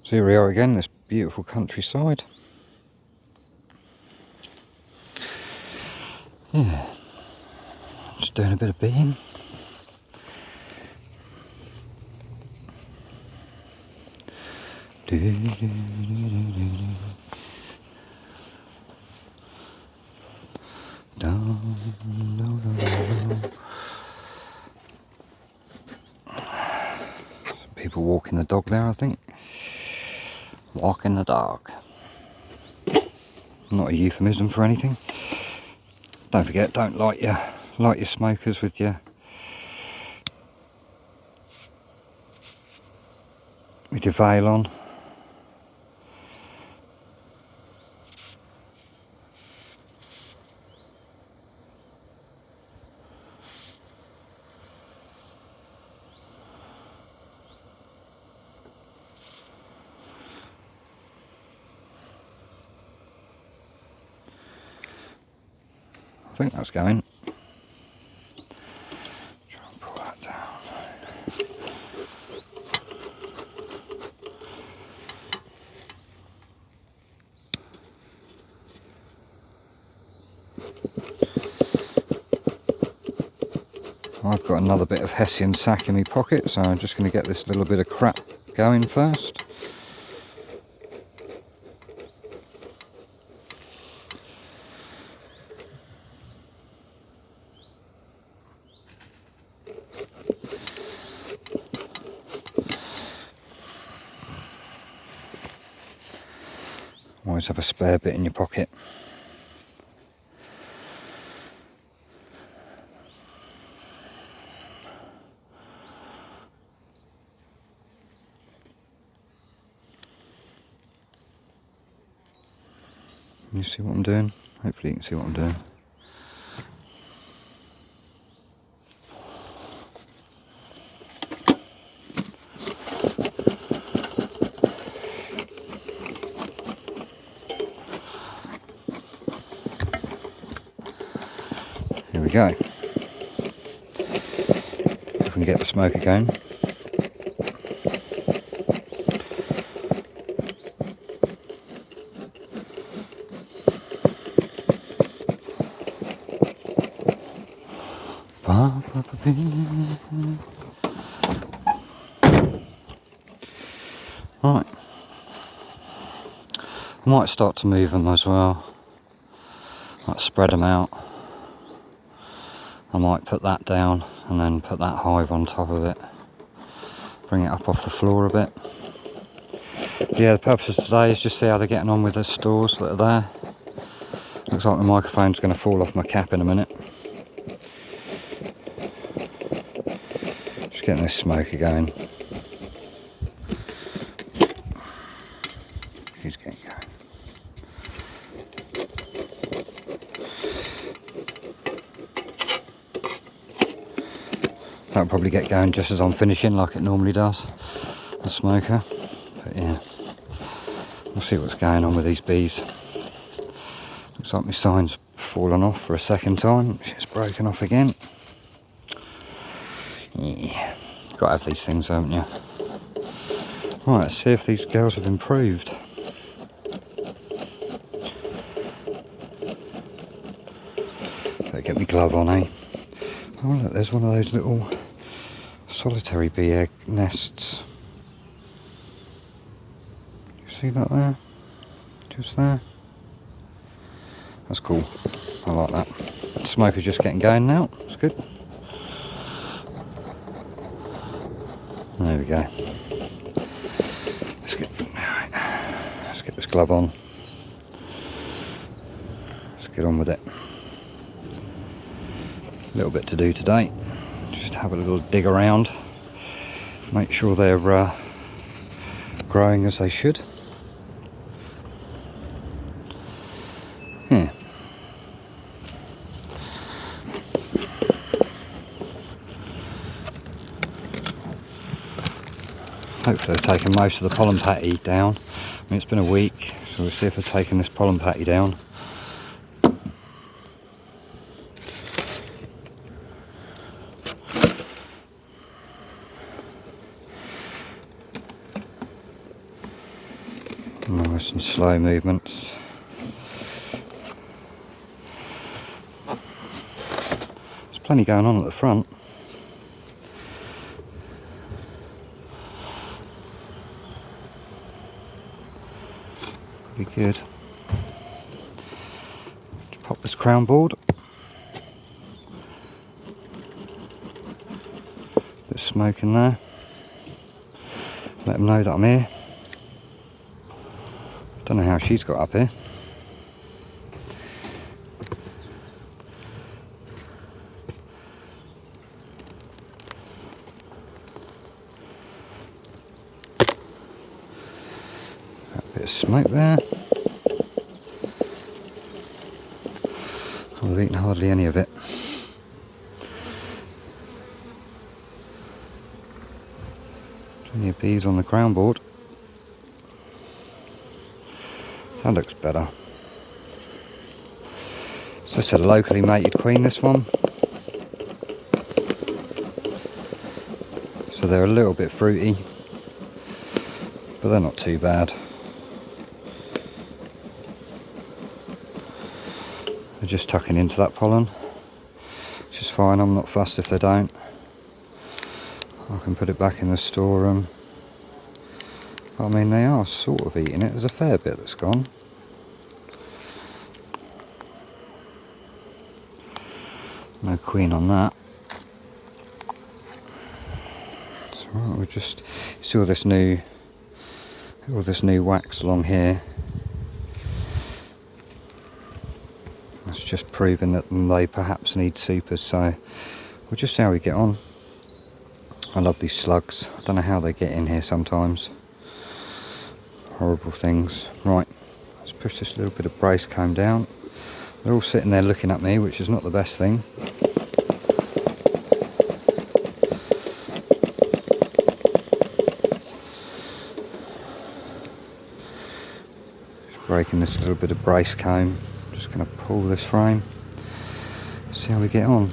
So here we are again, this beautiful countryside. Yeah, just doing a bit of beeing. Some people walking the dog there, I think. Walking the dog. Not a euphemism for anything. Don't forget, don't light your smokers with your veil on. I think that's going. Try and pull that down. I've got another bit of Hessian sack in my pocket, so I'm just going to get this little bit of crap going first. Always have a spare bit in your pocket. You see what I'm doing? Hopefully you can see what I'm doing. Here we go. If we can get the smoker going. Right. I might start to move them as well. Might spread them out. I might put that down and then put that hive on top of it. Bring it up off the floor a bit. Yeah, the purpose of today is just see how they're getting on with the stores that are there. Looks like the microphone's going to fall off my cap in a minute. Just getting this smoker going. He's getting going. That'll probably get going just as I'm finishing, like it normally does, the smoker. But yeah, we'll see what's going on with these bees. Looks like my sign's fallen off for a second time. It's broken off again. Yeah, gotta have these things, haven't you? Right, let's see if these girls have improved. Better get my glove on, eh? Oh look, there's one of those little solitary bee egg nests. You see that there? Just there. That's cool. I like that. The smoker's just getting going now. It's good. There we go. Let's get this glove on. Let's get on with it. A little bit to do today. Just have a little dig around. Make sure they're growing as they should. Yeah. Hopefully they've taken most of the pollen patty down. I mean, it's been a week, so we'll see if they've taken this pollen patty down. Nice and slow movements. There's plenty going on at the front. Be good. Just pop this crown board. Bit of smoke in there. Let them know that I'm here. Don't know how she's got up here. Got a bit of smoke there. I've eaten hardly any of it. Plenty of bees on the crown board. That looks better. It's just a locally mated queen, this one. So they're a little bit fruity, but they're not too bad. They're just tucking into that pollen, which is fine. I'm not fussed if they don't. I can put it back in the storeroom. I mean, they are sort of eating it. There's a fair bit that's gone. No queen on that. So we'll just see all this new wax along here. That's just proving that they perhaps need supers. So we'll just see how we get on. I love these slugs. I don't know how they get in here sometimes. Horrible things. Right, let's push this little bit of brace comb down. They're all sitting there looking at me, which is not the best thing. Just breaking this little bit of brace comb. Just going to pull this frame. See how we get on.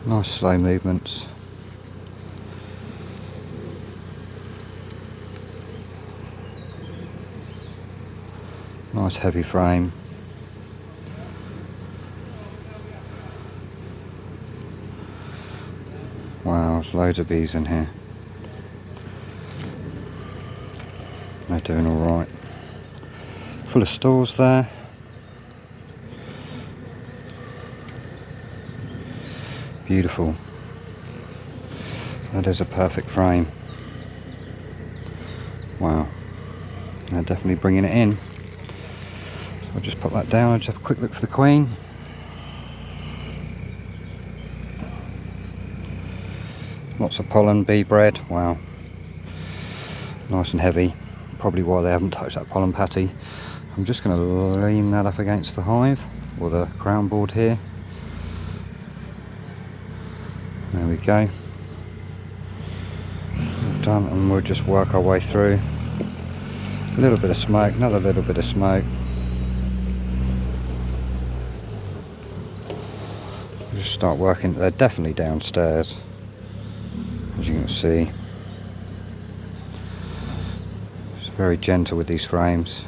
Nice slow movements. Nice heavy frame. Wow, there's loads of bees in here. They're doing alright. Full of stores there. Beautiful. That is a perfect frame. Wow. They're definitely bringing it in. So I'll just pop that down. I'll just have a quick look for the queen. Lots of pollen, bee bread. Wow. Nice and heavy. Probably why they haven't touched that pollen patty. I'm just going to lean that up against the hive, or the crown board here. There we go. Done, and we'll just work our way through. A little bit of smoke, another little bit of smoke. We'll just start working. They're definitely downstairs, as you can see. It's very gentle with these frames.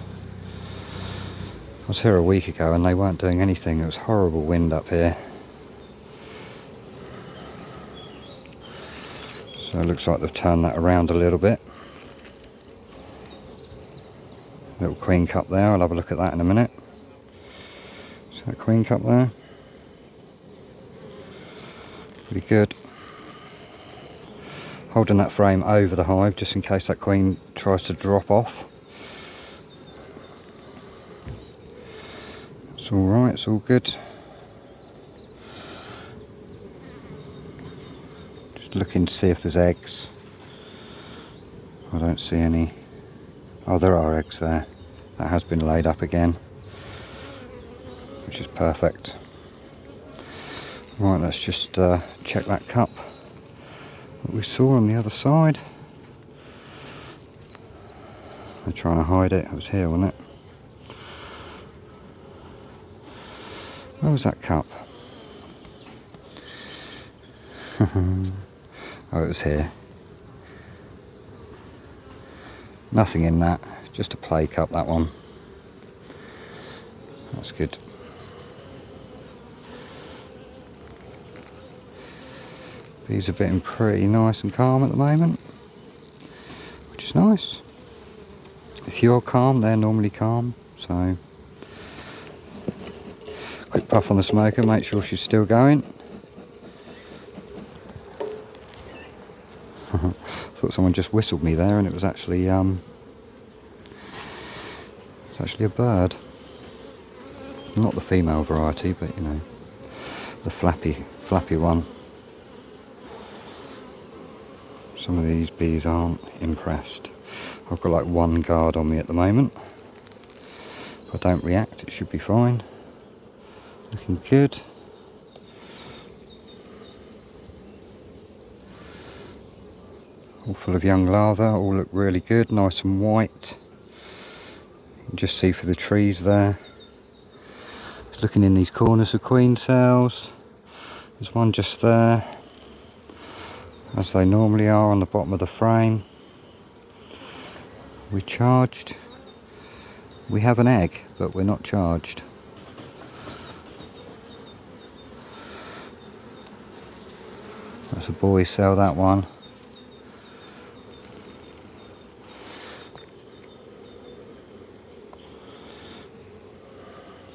I was here a week ago and they weren't doing anything. It was horrible wind up here. So it looks like they've turned that around a little bit. Little queen cup there, I'll have a look at that in a minute. See that queen cup there? Pretty good. Holding that frame over the hive just in case that queen tries to drop off. It's alright, it's all good. Looking to see if there's eggs. I don't see any. Oh, there are eggs there. That has been laid up again, which is perfect. Right, let's just check that cup that we saw on the other side. They're trying to hide it. It was here, wasn't it? Where was that cup? Oh, it was here. Nothing in that, just a play cup, that one. That's good. Bees are getting pretty nice and calm at the moment, which is nice. If you're calm, they're normally calm, so quick puff on the smoker, make sure she's still going. Thought someone just whistled me there, and it was actually a bird. Not the female variety, but you know, the flappy one. Some of these bees aren't impressed. I've got like one guard on me at the moment. If I don't react, it should be fine. Looking good. All full of young larvae, all look really good, nice and white. You can just see through the trees there. Just looking in these corners for queen cells. There's one just there, as they normally are on the bottom of the frame. We're charged. We have an egg, but we're not charged. That's a boy cell, that one.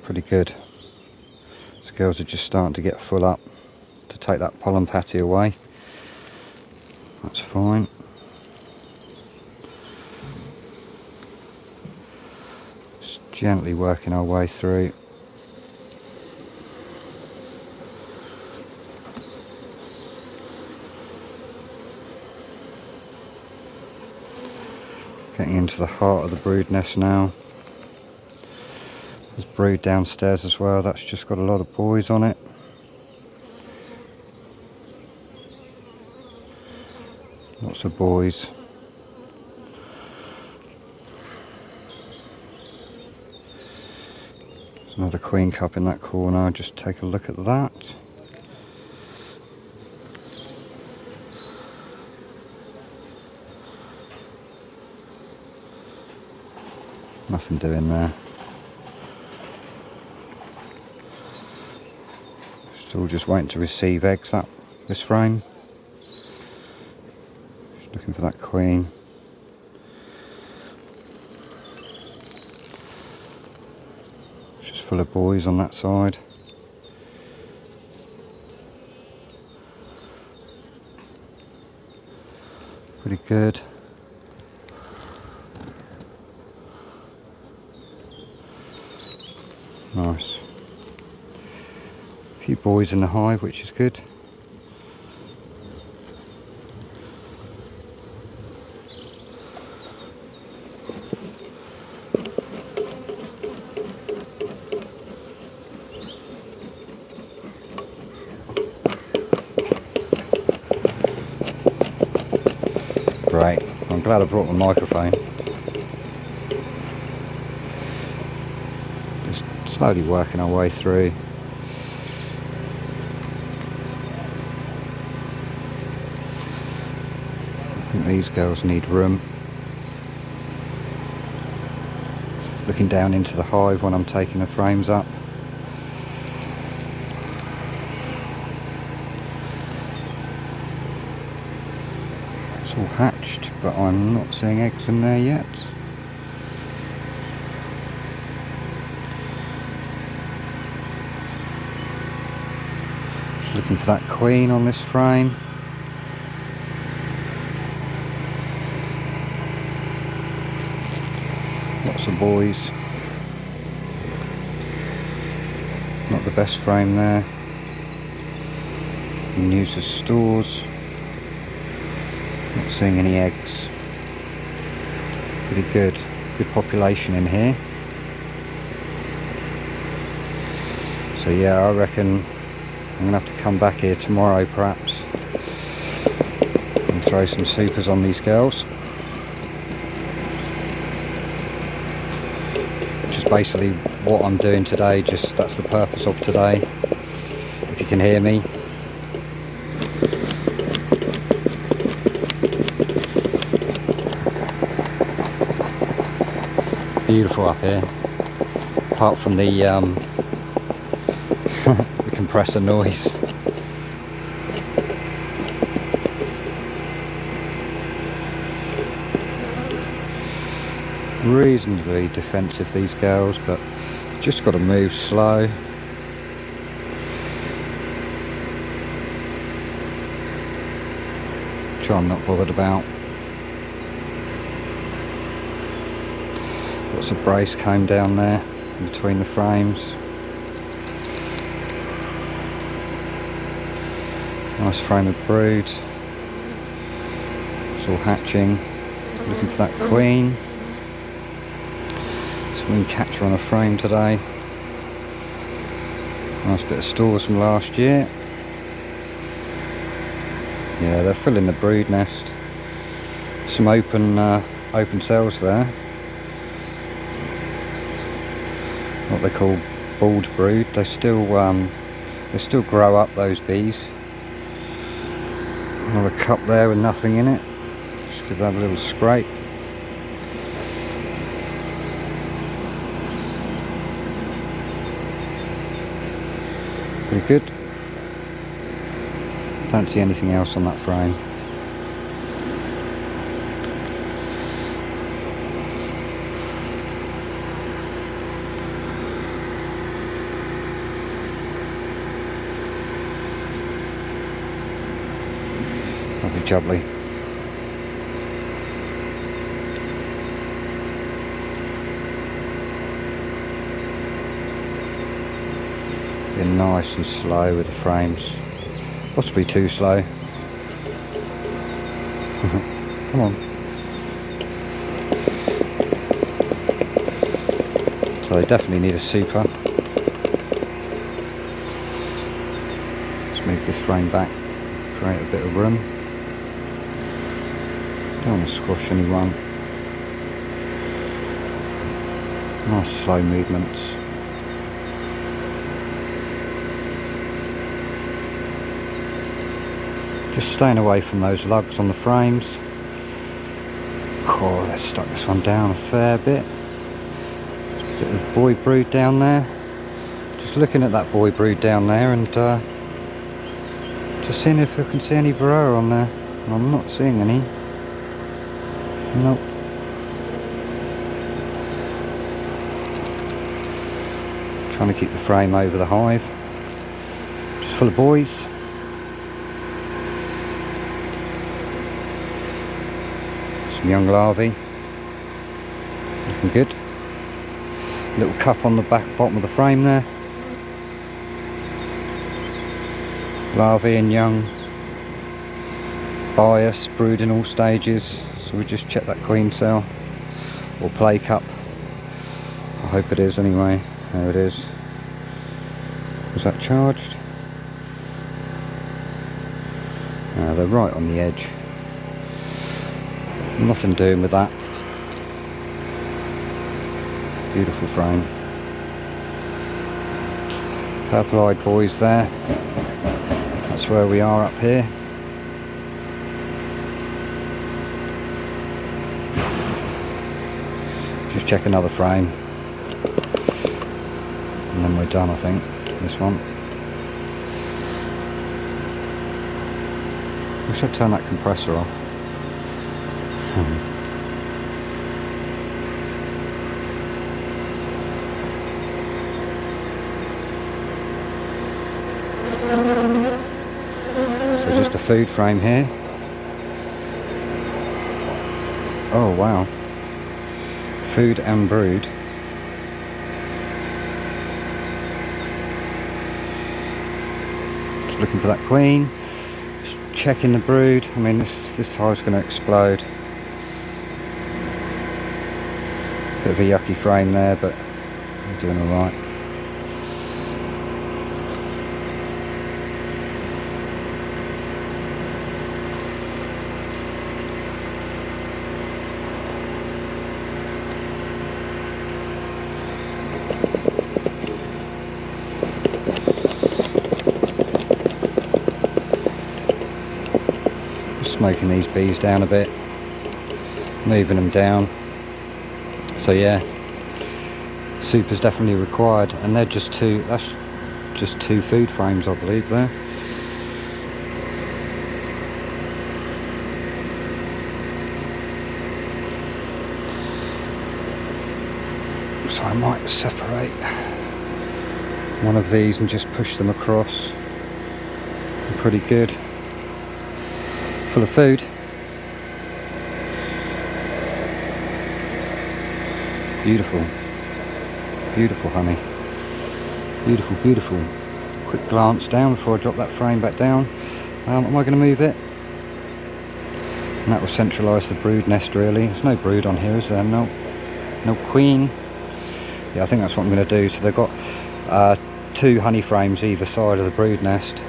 Pretty good. These girls are just starting to get full up to take that pollen patty away. That's fine. Just gently working our way through. Getting into the heart of the brood nest now. There's brood downstairs as well, that's just got a lot of boys on it. Lots of boys. There's another queen cup in that corner, just take a look at that. Nothing doing there. Still just waiting to receive eggs, this frame. Just looking for that queen. It's just full of boys on that side. Pretty good. Nice. A few boys in the hive, which is good. Great. I'm glad I brought my microphone. Just slowly working our way through. I think these girls need room. Looking down into the hive when I'm taking the frames up. It's all hatched, but I'm not seeing eggs in there yet. Just looking for that queen on this frame. Lots of boys. Not the best frame there. You can use as stores. Not seeing any eggs. Pretty good. Good population in here. So yeah, I reckon I'm going to have to come back here tomorrow perhaps and throw some supers on these girls. Basically what I'm doing today, just that's the purpose of today, if you can hear me. beautiful up here, apart from the, the compressor noise. Reasonably defensive, these girls, but just got to move slow. Which I'm not bothered about. Lots of brace comb down there in between the frames. Nice frame of brood. It's all hatching. Looking for that queen. So we can catch her on a frame today. Nice bit of stores from last year. Yeah, they're filling the brood nest. Some open cells there. What they call bald brood. They still grow up, those bees. Another cup there with nothing in it. Just give that a little scrape. Pretty good. Don't see anything else on that frame. Lovely jubbly. Being nice and slow with the frames. Possibly too slow. Come on. So they definitely need a super. Let's move this frame back, create a bit of room. Don't want to squash anyone. Nice slow movements. Just staying away from those lugs on the frames. Oh, they've stuck this one down a fair bit. There's a bit of boy brood down there. Just looking at that boy brood down there and just seeing if I can see any varroa on there. And I'm not seeing any. Nope. Trying to keep the frame over the hive. Just full of boys. Some young larvae. Looking good. Little cup on the back bottom of the frame there. Larvae and young. Bias, brood in all stages. So we just check that queen cell. Or play cup. I hope it is anyway. There it is. Was that charged? They're right on the edge. Nothing doing with that. Beautiful frame. Purple-eyed boys there. That's where we are up here. Just check another frame. And then we're done, I think. This one. We should turn that compressor off. So just a food frame here. Oh wow. Food and brood. Just looking for that queen. Just checking the brood. I mean this hive's going to explode. Bit of a yucky frame there, but I'm doing alright. Smoking these bees down a bit, moving them down. So yeah, super's definitely required, and they're just two, that's just 2 food frames I believe there. So I might separate one of these and just push them across. They're pretty good, full of food. Beautiful, beautiful honey, beautiful, beautiful. Quick glance down before I drop that frame back down. Am I going to move it? And that will centralise the brood nest really. There's no brood on here, is there? No queen. Yeah, I think that's what I'm going to do. So they've got 2 honey frames either side of the brood nest.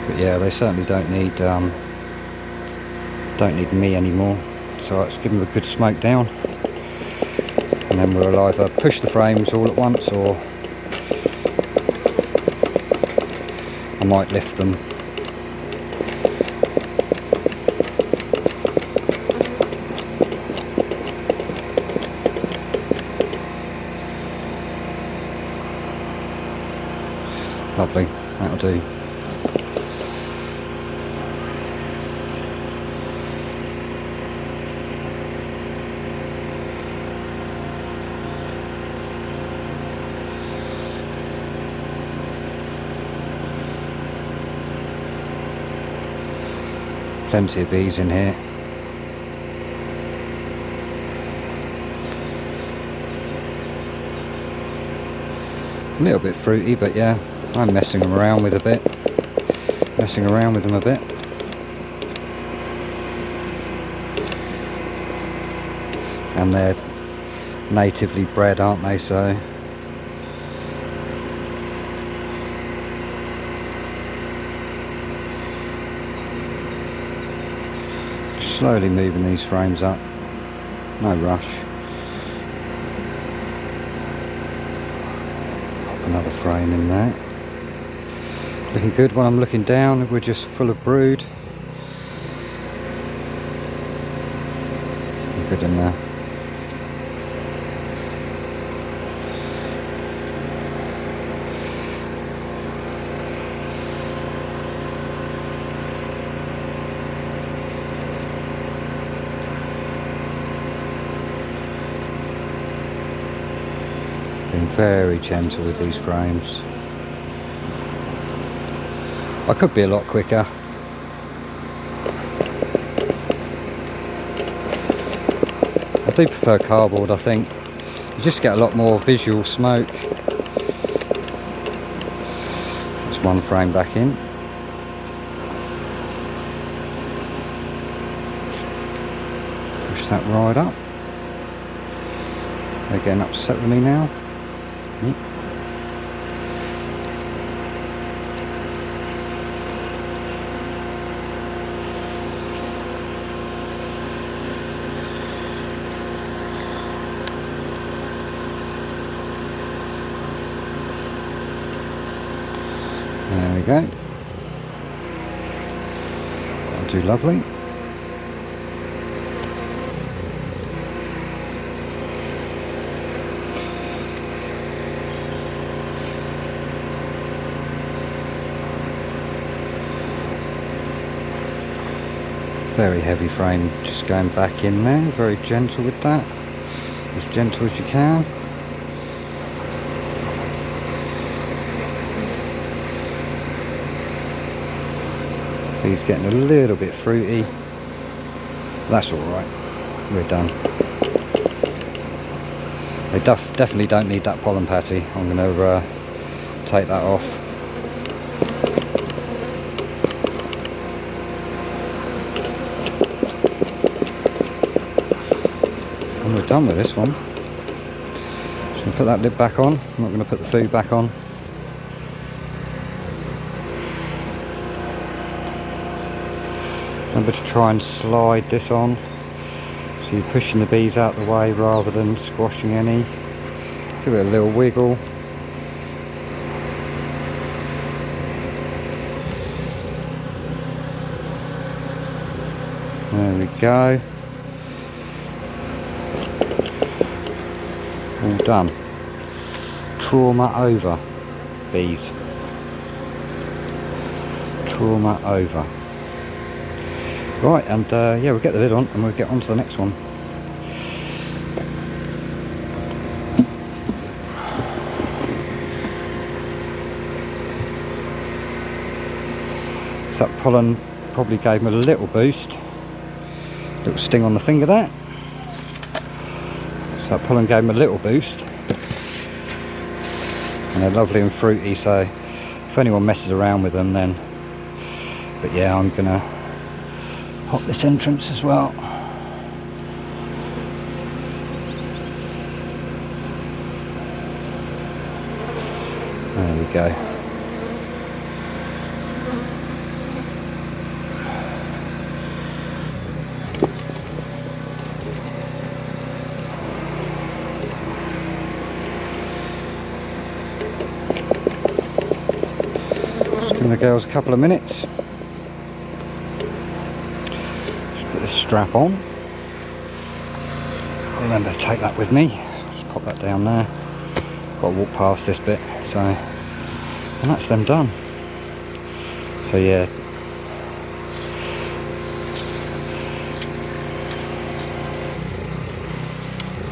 But yeah, they certainly don't need me anymore. So let's give them a good smoke down, and then we'll either push the frames all at once, or I might lift them. Lovely, that'll do. Plenty of bees in here. A little bit fruity, but yeah, I'm messing them around with a bit. Messing around with them a bit. And they're natively bred, aren't they? So slowly moving these frames up, no rush. Pop another frame in there. Looking good. When I'm looking down, we're just full of brood. Good in there. Being very gentle with these frames. I could be a lot quicker. I do prefer cardboard, I think. You just get a lot more visual smoke. That's one frame back in. Push that right up. They're getting up separately now. Yep. There we go. That'll do lovely. Very heavy frame, just going back in there, very gentle with that, as gentle as you can. He's getting a little bit fruity. That's alright, we're done. They definitely don't need that pollen patty. I'm going to take that off. And we're done with this one. Just going to put that lid back on. I'm not going to put the food back on. Remember to try and slide this on, so you're pushing the bees out the way rather than squashing any. Give it a little wiggle. There we go. All done. Trauma over, bees. Trauma over. Right, and yeah, we'll get the lid on and we'll get on to the next one. So that pollen probably gave me a little boost. Little sting on the finger there. So that pollen gave me a little boost. And they're lovely and fruity, so if anyone messes around with them then. But yeah, I'm gonna pop this entrance as well. There we go. Just giving the girls a couple of minutes. Strap on. Remember to take that with me. Just pop that down there. Got to walk past this bit, so, and that's them done. So yeah.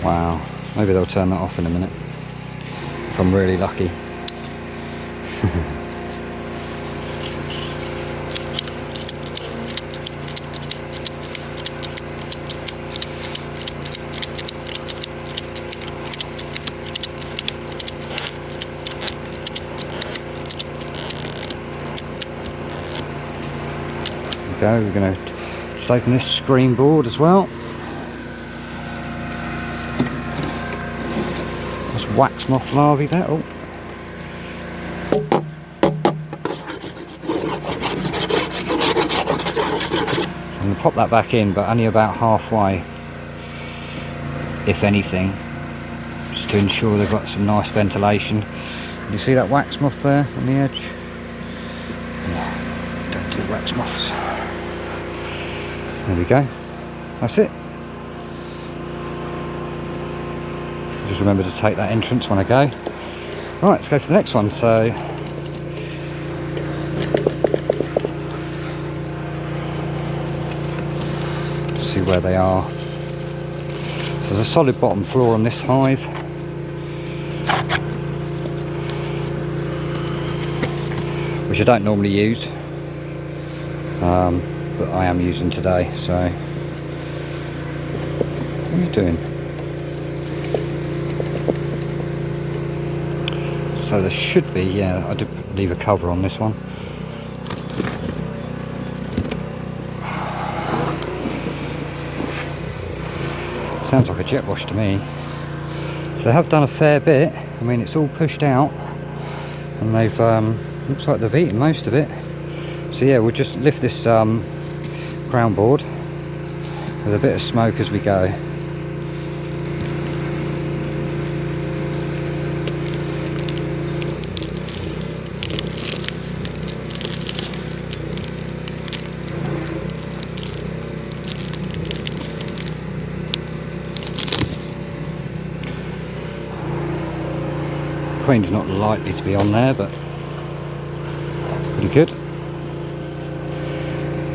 Wow. Maybe they'll turn that off in a minute if I'm really lucky. We're going to just open this screen board as well. There's wax moth larvae there. Oh. I'm going to pop that back in, but only about halfway, if anything, just to ensure they've got some nice ventilation. You see that wax moth there on the edge? Yeah, don't do wax moths. There we go, that's it. Just remember to take that entrance when I go. Right, let's go to the next one. So, see where they are. So there's a solid bottom floor on this hive. Which I don't normally use. But I am using today, so what are you doing? So there should be, yeah, I did leave a cover on this one. Sounds like a jet wash to me. So they have done a fair bit. I mean, it's all pushed out and they've looks like they've eaten most of it. So yeah, we'll just lift this crown board with a bit of smoke as we go. Queen's not likely to be on there, but pretty good.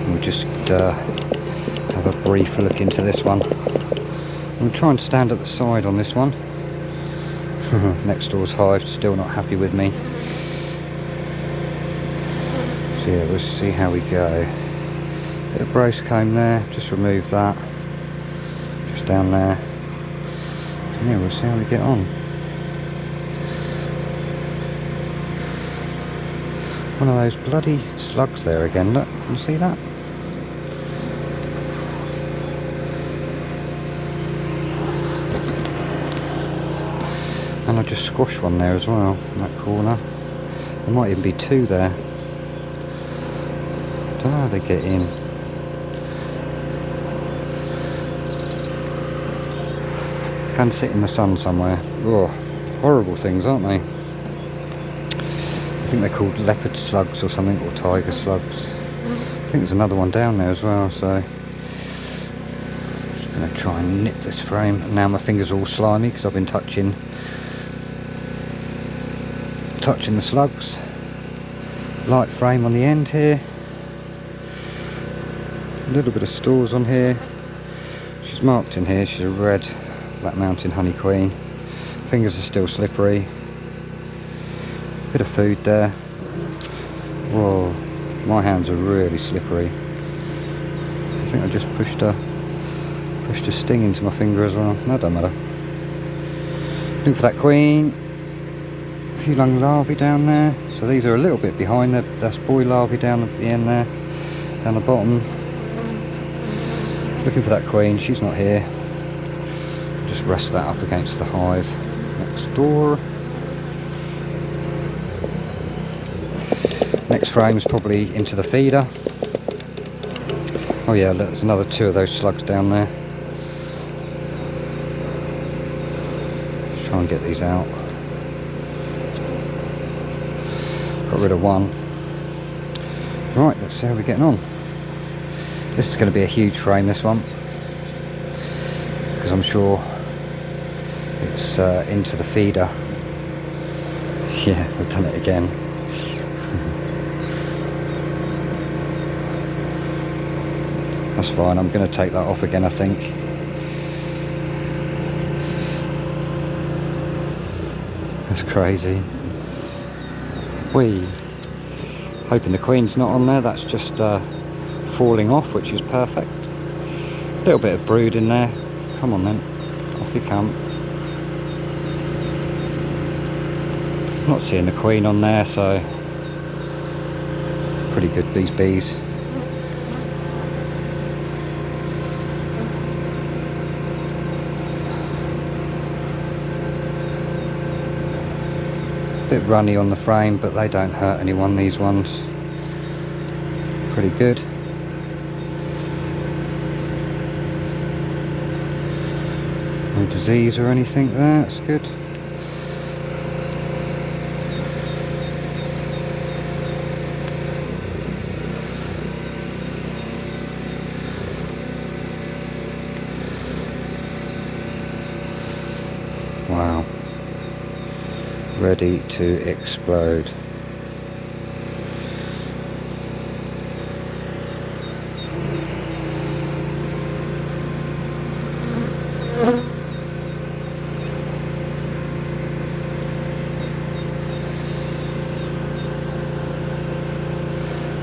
We'll just have a brief look into this one. I'll try and stand at the side on this one. Next door's hive still not happy with me. So yeah, we'll see how we go. Bit of brace comb there, just remove that. Just down there. And yeah, we'll see how we get on. One of those bloody slugs there again, look, can you see that? And I just squashed one there as well, in that corner. There might even be two there. Don't know how they get in. Can sit in the sun somewhere. Oh, horrible things, aren't they? I think they're called leopard slugs or something, or tiger slugs. I think there's another one down there as well, so just I'm going to try and nip this frame. Now my fingers are all slimy because I've been touching the slugs. Light frame on the end here. A little bit of stores on here. She's marked in here. She's a red Black Mountain Honey Queen. Fingers are still slippery. Bit of food there. Whoa, my hands are really slippery. I think I just pushed a sting into my finger as well. No, don't matter. Looking for that queen. A few young larvae down there. So these are a little bit behind. That's boy larvae down at the end there, down the bottom. Looking for that queen. She's not here. Just rest that up against the hive next door. Next frame is probably into the feeder. Oh yeah, there's another 2 of those slugs down there. Let's try and get these out. Got rid of one. Right, let's see how we're getting on. This is going to be a huge frame, this one, because I'm sure it's into the feeder. Yeah, I've done it again. That's fine, I'm going to take that off again, I think. That's crazy. Whee! Hoping the queen's not on there, that's just falling off, which is perfect. A little bit of brood in there. Come on then, off you come. Not seeing the queen on there, so pretty good, these bees. Bit runny on the frame, but they don't hurt anyone, these ones. Pretty good. No disease or anything there, that's good. Wow. Ready to explode.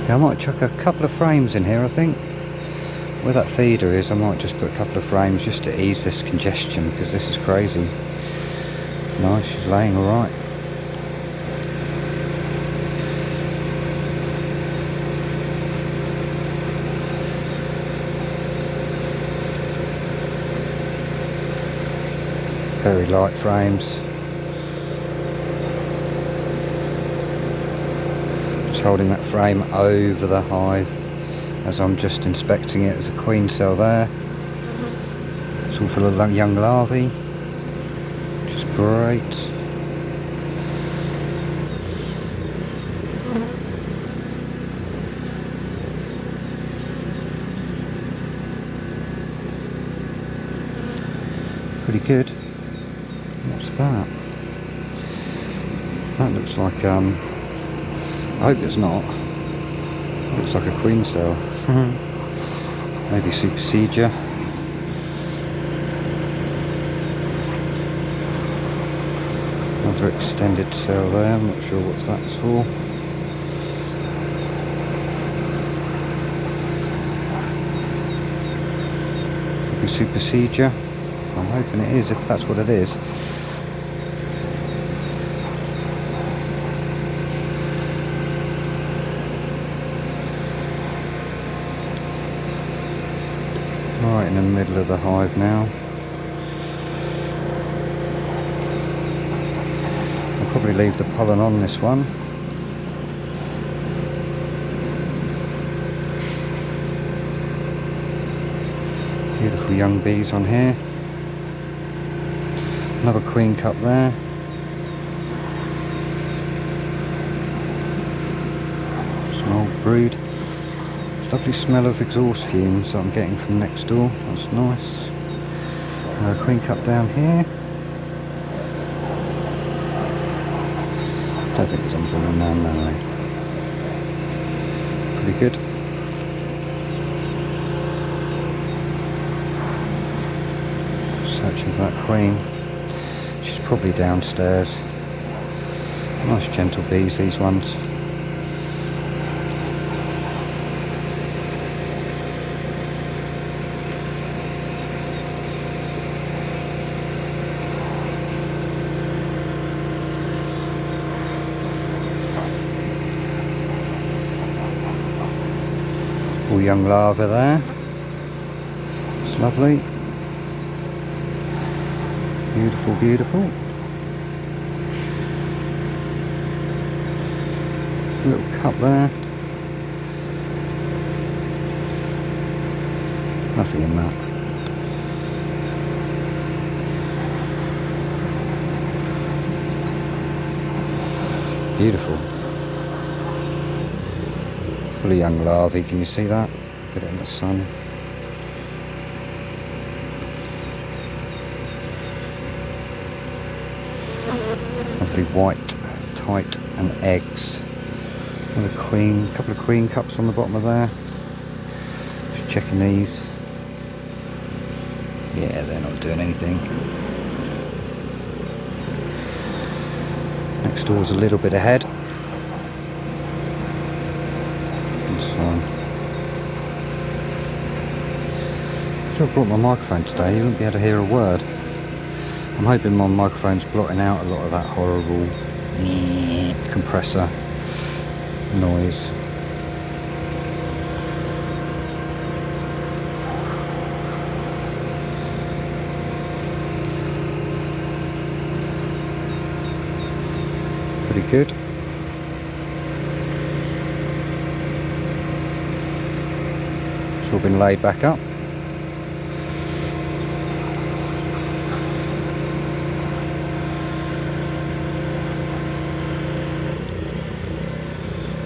Yeah, I might chuck a couple of frames in here, I think. Where that feeder is, I might just put a couple of frames just to ease this congestion, because this is crazy. Nice, she's laying alright. Very light frames. Just holding that frame over the hive as I'm just inspecting it. There's a queen cell there. It's all full of young larvae, which is great. Pretty good. What's that? That looks like, I hope it's not. It looks like a queen cell. Maybe supersedure. Another extended cell there, I'm not sure what that's for. Maybe supersedure. I'm hoping it is, if that's what it is. Right in the middle of the hive now. I'll probably leave the pollen on this one. Beautiful young bees on here. Another queen cup there. Some old brood. Lovely smell of exhaust fumes that I'm getting from next door. That's nice. Queen cup down here. Don't think there's anything in there, no. Pretty good. Searching for that queen. She's probably downstairs. Nice gentle bees, these ones. All young larvae there. It's lovely. Beautiful, beautiful. Little cup there. Nothing in that. Beautiful. Full of young larvae, can you see that? Get it in the sun. Lovely white, tight, and eggs. Another queen, a couple of queen cups on the bottom of there. Just checking these. Yeah, they're not doing anything. Next door's a little bit ahead. That's fine. So I brought my microphone today, you won't be able to hear a word. I'm hoping my microphone's blotting out a lot of that horrible compressor noise. Pretty good. It's all been laid back up.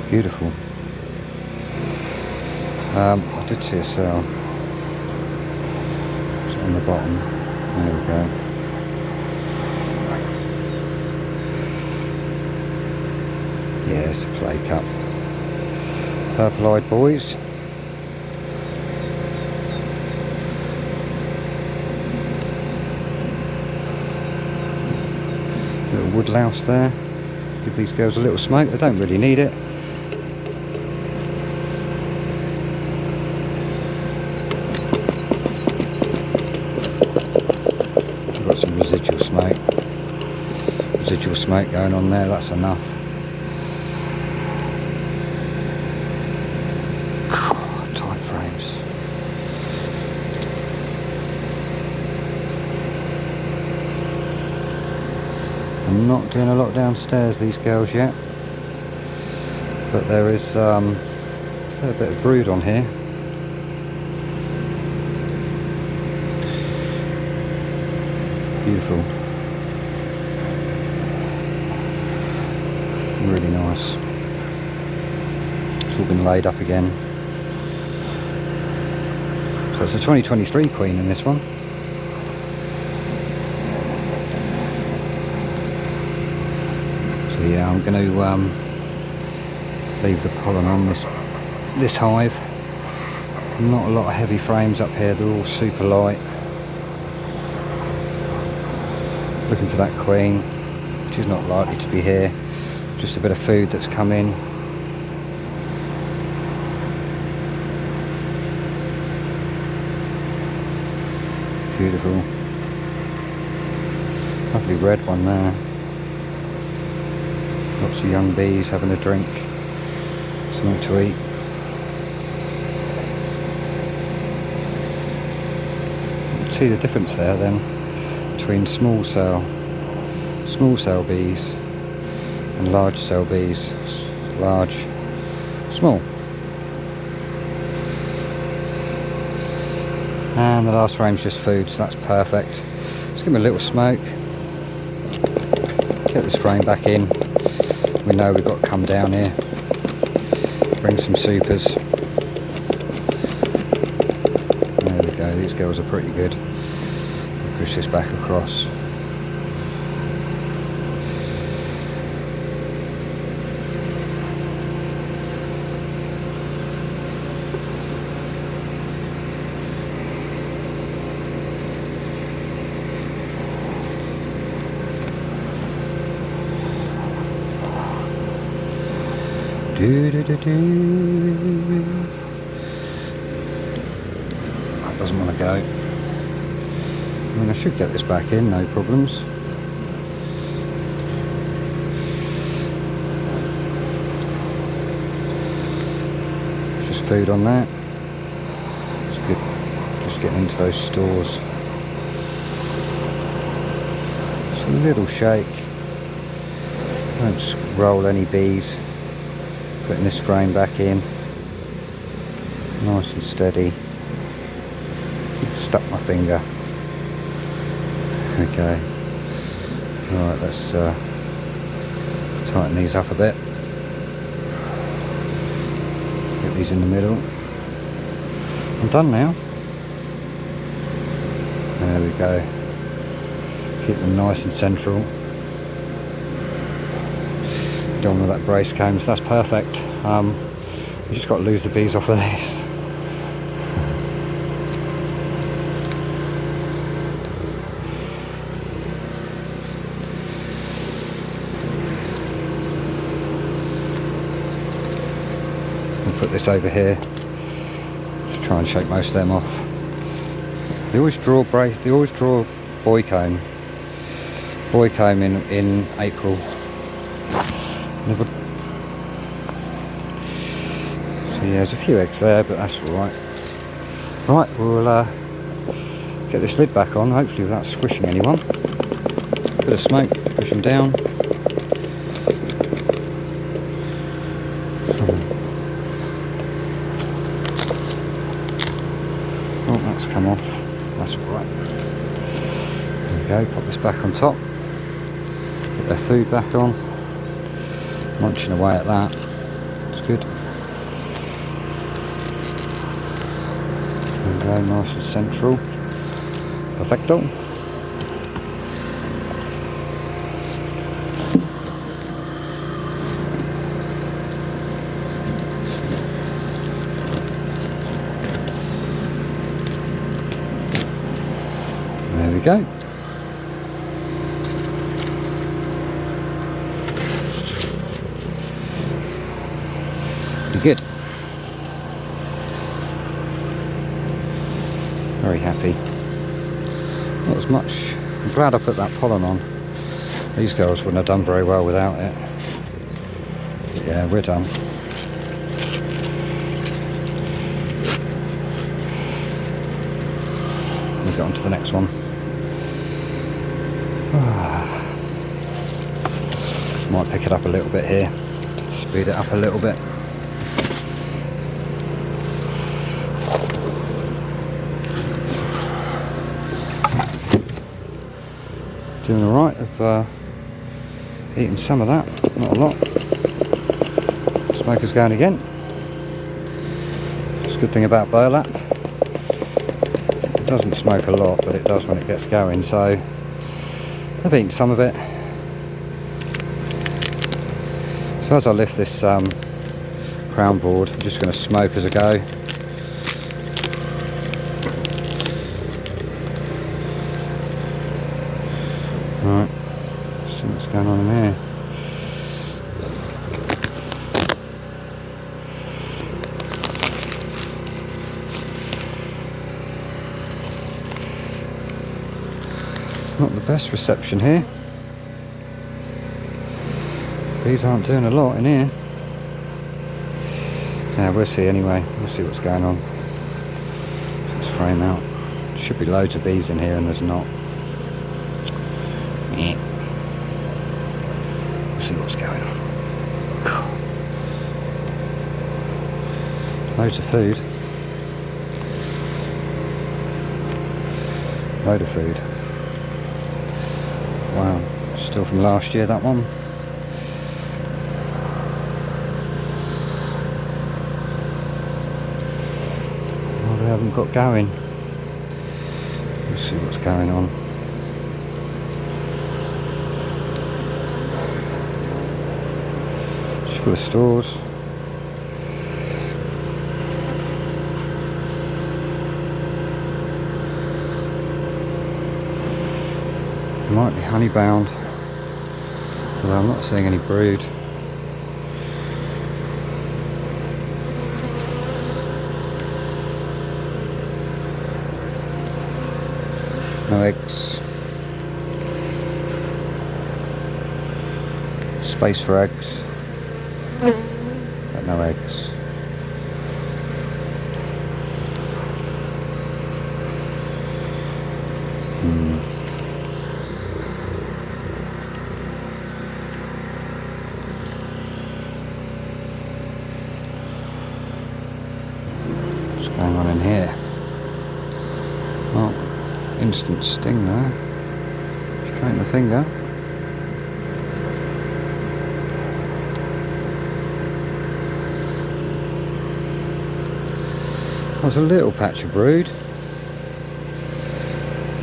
Beautiful. I did see a cell. It's on the bottom. There we go. Yeah, it's a play cup. Purple-eyed boys. Little wood louse there. Give these girls a little smoke. They don't really need it. Got some residual smoke going on there, that's enough. Tight frames. I'm not doing a lot downstairs, these girls, yet, but there is a fair bit of brood on here. Beautiful. Really nice. It's all been laid up again. So it's a 2023 queen in this one. So yeah, I'm going to leave the pollen on this hive. Not a lot of heavy frames up here, they're all super light. Looking for that queen. She's not likely to be here. Just a bit of food that's come in. Beautiful. Lovely red one there. Lots of young bees having a drink. Something to eat. See the difference there then between small cell bees and large cell bees. Large, small. And the last frame's just food, so that's perfect. Let's give them a little smoke. Get this frame back in. We know we've got to come down here. Bring some supers. There we go, these girls are pretty good. push this back across. That doesn't want to go. I mean, I should get this back in, no problems. Just food on that. It's good. Just getting into those stores. Just a little shake. Don't just roll any bees. Putting this frame back in, nice and steady. Stuck my finger. Okay. Alright, let's tighten these up a bit. Get these in the middle. I'm done now. There we go. Keep them nice and central. Done with that brace comb, so that's perfect. You just got to lose the bees off of this. We'll put this over here. Just try and shake most of them off. They always draw boy comb in April. So yeah, there's a few eggs there, but that's alright. Right, we'll get this lid back on, hopefully without squishing anyone. Bit of smoke, push them down. Oh, that's come off. That's alright. There we go, pop this back on top. Get their food back on. Munching away at that. It's good. There we go, nice and central. Perfecto. There we go. Good. Very happy. Not as much. I'm glad I put that pollen on. These girls wouldn't have done very well without it. But yeah, we're done. We'll get on to the next one. Might pick it up a little bit here. Speed it up a little bit. Doing alright, I've eaten some of that, not a lot. Smoker's going again. It's a good thing about burlap. It doesn't smoke a lot, but it does when it gets going, so I've eaten some of it. So as I lift this crown board, I'm just going to smoke as I go. Right, see what's going on in here. Not the best reception here. Bees aren't doing a lot in here. Yeah, we'll see anyway. We'll see what's going on. Let's frame out. Should be loads of bees in here and there's not. Yeah. We'll see what's going on. Loads of food. Load of food. Wow, still from last year, that one. Well, they haven't got going. Let's see what's going on. Full of stores. Might be honey bound, although I'm not seeing any brood. No eggs. Space for eggs, but no eggs. What's going on in here? Oh, instant sting there. Straighten the finger. There's a little patch of brood,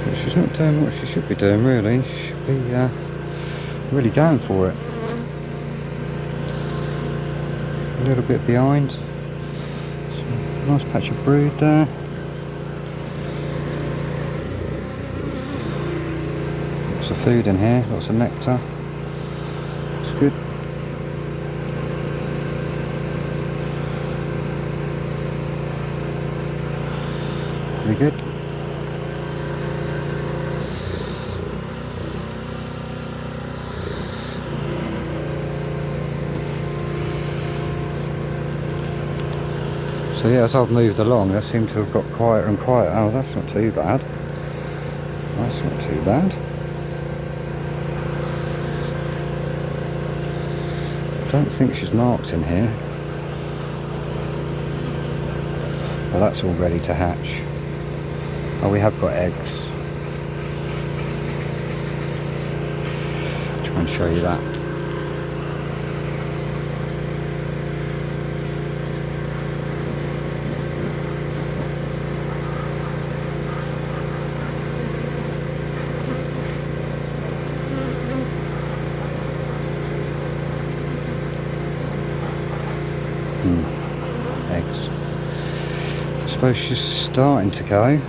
but she's not doing what she should be doing really. She should be really going for it. A little bit behind. So, nice patch of brood there. Lots of food in here, lots of nectar. It's good. Pretty good. So yeah, as I've moved along, they seem to have got quieter and quieter. Oh, that's not too bad. That's not too bad. I don't think she's marked in here. Well, that's all ready to hatch. Oh, we have got eggs. Try and show you that. Eggs. I suppose she's starting to go.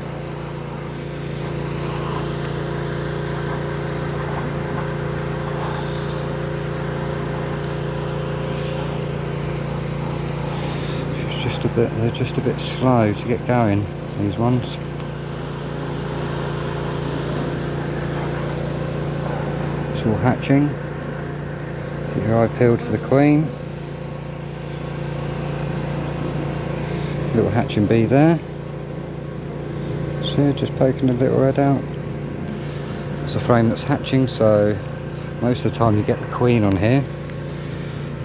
They're just a bit slow to get going, these ones. It's all hatching. Keep your eye peeled for the queen. Little hatching bee there. See, just poking a little head out. It's a frame that's hatching, so most of the time you get the queen on here.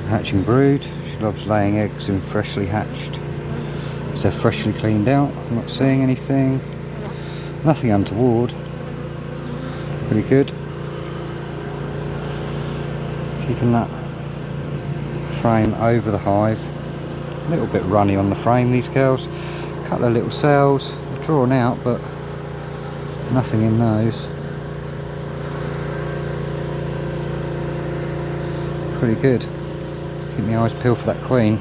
Hatching brood. She loves laying eggs in freshly hatched. They're freshly cleaned out. I'm not seeing anything. Nothing untoward. Pretty good. Keeping that frame over the hive. A little bit runny on the frame, these girls. A couple of little cells. They're drawn out, but nothing in those. Pretty good. Keep my eyes peeled for that queen.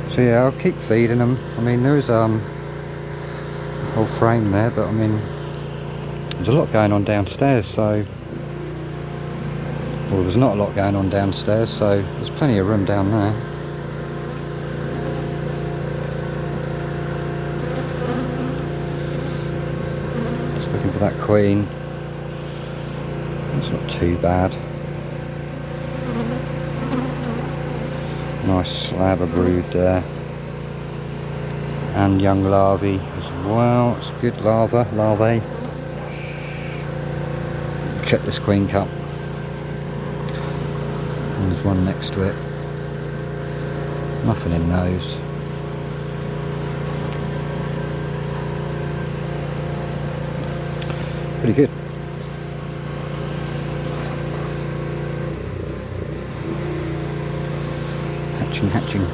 So yeah, I'll keep feeding them. I mean, there is a whole frame there, but I mean, there's a lot going on downstairs, so... Well, there's not a lot going on downstairs, so there's plenty of room down there. Just looking for that queen. It's not too bad. Nice slab of brood there, and young larvae as well. It's good larvae. Check this queen cup. And there's one next to it. Nothing in those. Pretty good. Hatching.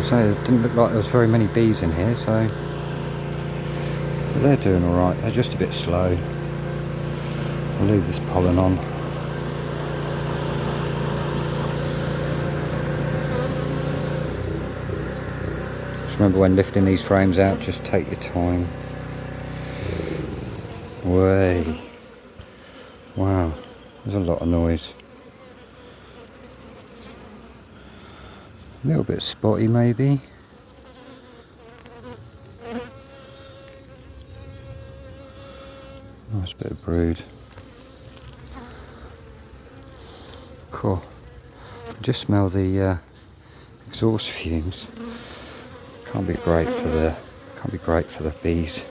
So it didn't look like there was very many bees in here, so but they're doing alright. They're just a bit slow. I'll leave this pollen on. Just remember when lifting these frames out, just take your time. Way. Wow, there's a lot of noise. A little bit spotty maybe. Nice bit of brood. Cool. Just smell the exhaust fumes. Can't be great for the bees.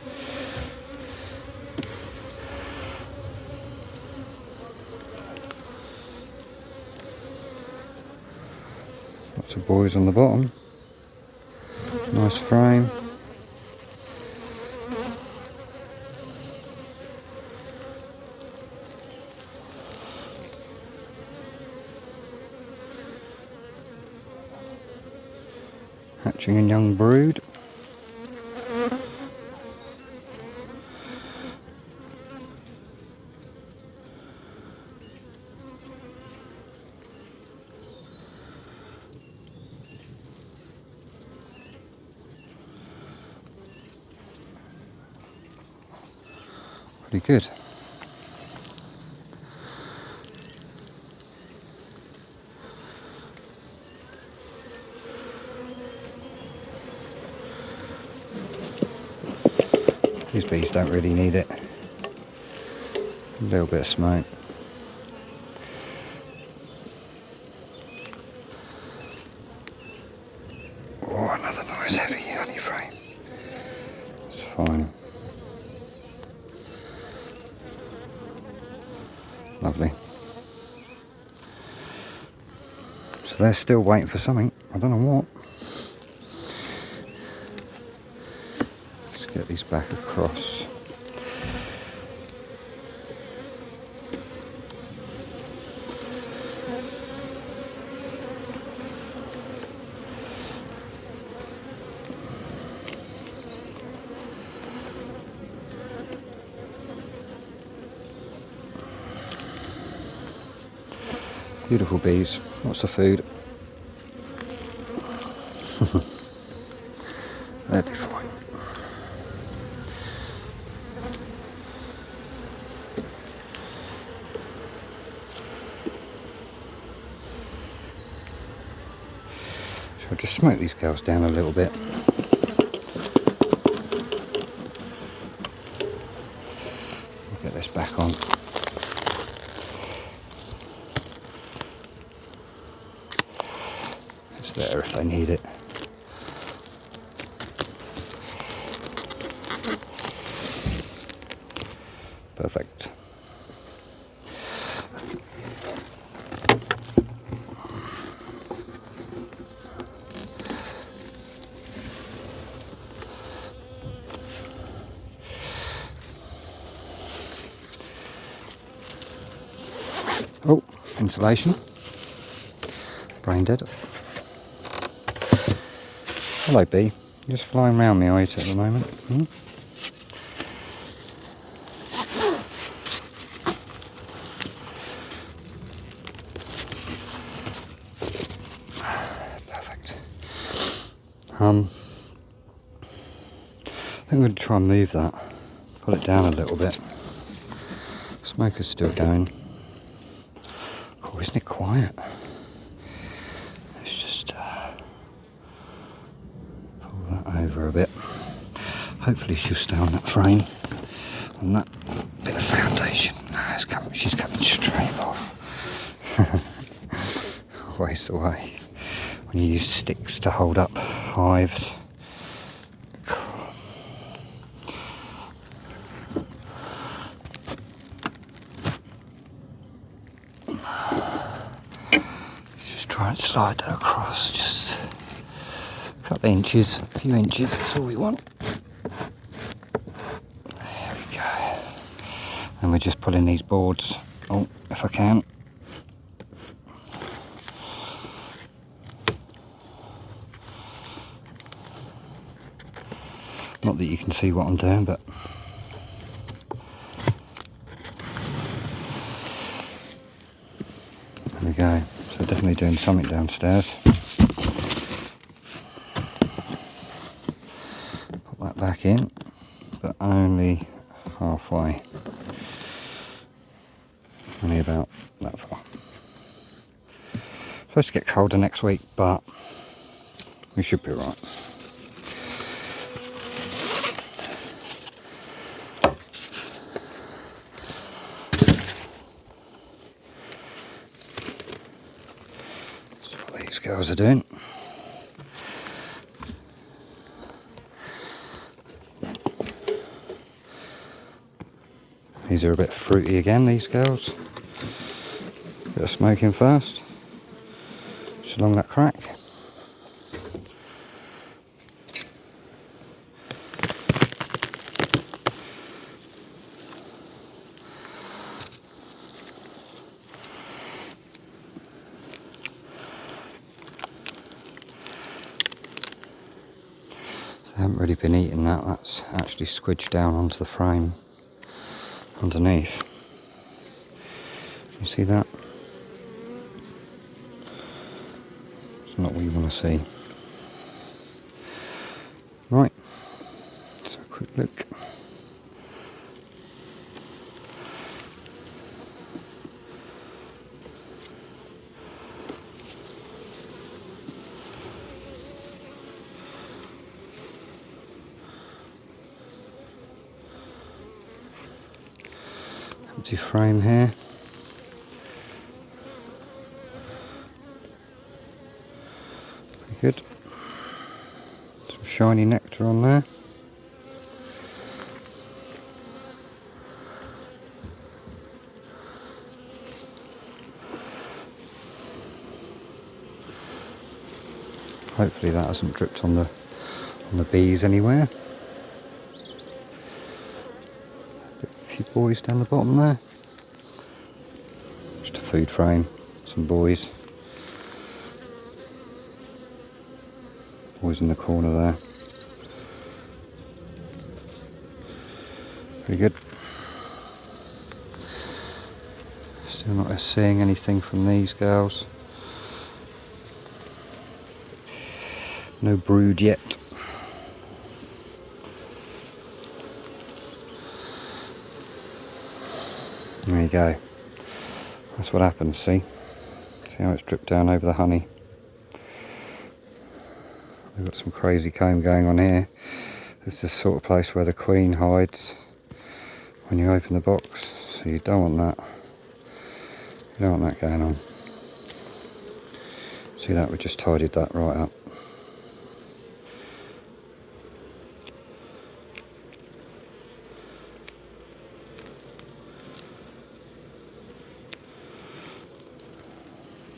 Lots of boys on the bottom. Nice frame. Hatching a young brood. Pretty good. These bees don't really need it. A little bit of smoke. Oh, another nice heavy honey frame. It's fine. Lovely. So they're still waiting for something. I don't know what. Let's get these back across. Beautiful bees, lots of food. They'll be fine. So I'll just smoke these girls down a little bit. I'll get this back on. There if they need it. Perfect. Oh, insulation. Brain dead. Hello bee, you're just flying around me, are you, at the moment? Perfect. I think I'm going to try and move that, pull it down a little bit. Smoke is still going. Oh, isn't it quiet? Let's just pull that over a bit. Hopefully she'll stay on that frame. And that bit of foundation, she's coming straight off. Always the way when you use sticks to hold up hives. Just try and slide that across, just a couple of inches, a few inches, that's all we want. There we go. And we're just pulling these boards, oh, if I can. Not that you can see what I'm doing, but there we go. So definitely doing something downstairs. back in, but only halfway. Only about that far. Supposed to get colder next week, but we should be right. That's what these girls are doing. These are a bit fruity again, these girls. Bit of smoking first. Just along that crack. I haven't really been eating that, that's actually squidged down onto the frame underneath. You see that? It's not what you want to see. Right, let's have a quick look. Empty frame here. Pretty good. Some shiny nectar on there. Hopefully that hasn't dripped on the bees anywhere. A few buoys down the bottom there. Just a food frame, some buoys. Buoys in the corner there. Pretty good. Still not seeing anything from these girls. No brood yet. There you go. That's what happens, see? See how it's dripped down over the honey? We've got some crazy comb going on here. This is the sort of place where the queen hides when you open the box. So you don't want that. You don't want that going on. See that? We just tidied that right up.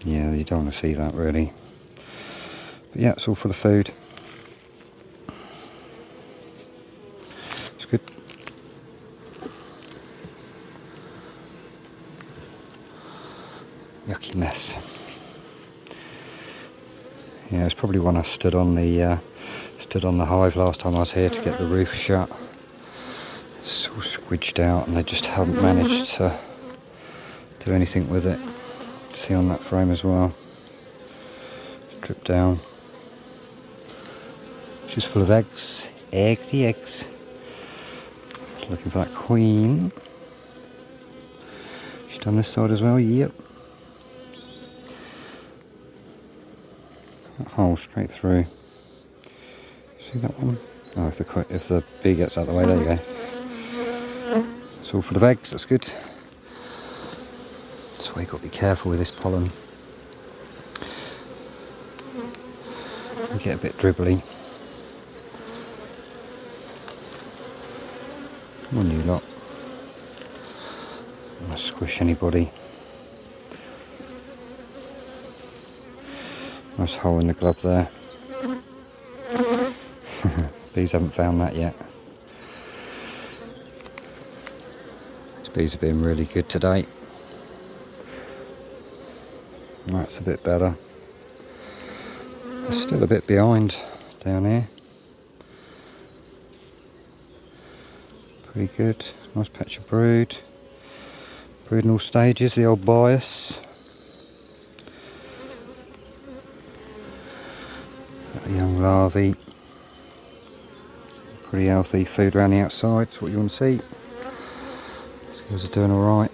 Yeah, you don't want to see that really. But yeah, it's all for the food. It's good. Yucky mess. Yeah, it's probably when I stood on the hive last time I was here to get the roof shut. It's all squidged out and they just haven't managed to do anything with it. See on that frame as well. Drip down. She's full of eggs. Eggs. Looking for that queen. She's done this side as well, yep. That hole straight through. See that one? Oh, if the bee gets out of the way, there you go. It's all full of eggs, that's good. That's why you've got to be careful with this pollen. You get a bit dribbly. Come on, you lot. I'm going to squish anybody. Nice hole in the glove there. Bees haven't found that yet. These bees have been really good today. That's a bit better. They're still a bit behind down here. Pretty good. Nice patch of brood. Brood in all stages, the old bias. Got the young larvae. Pretty healthy food around the outside, it's what you want to see. These are doing alright.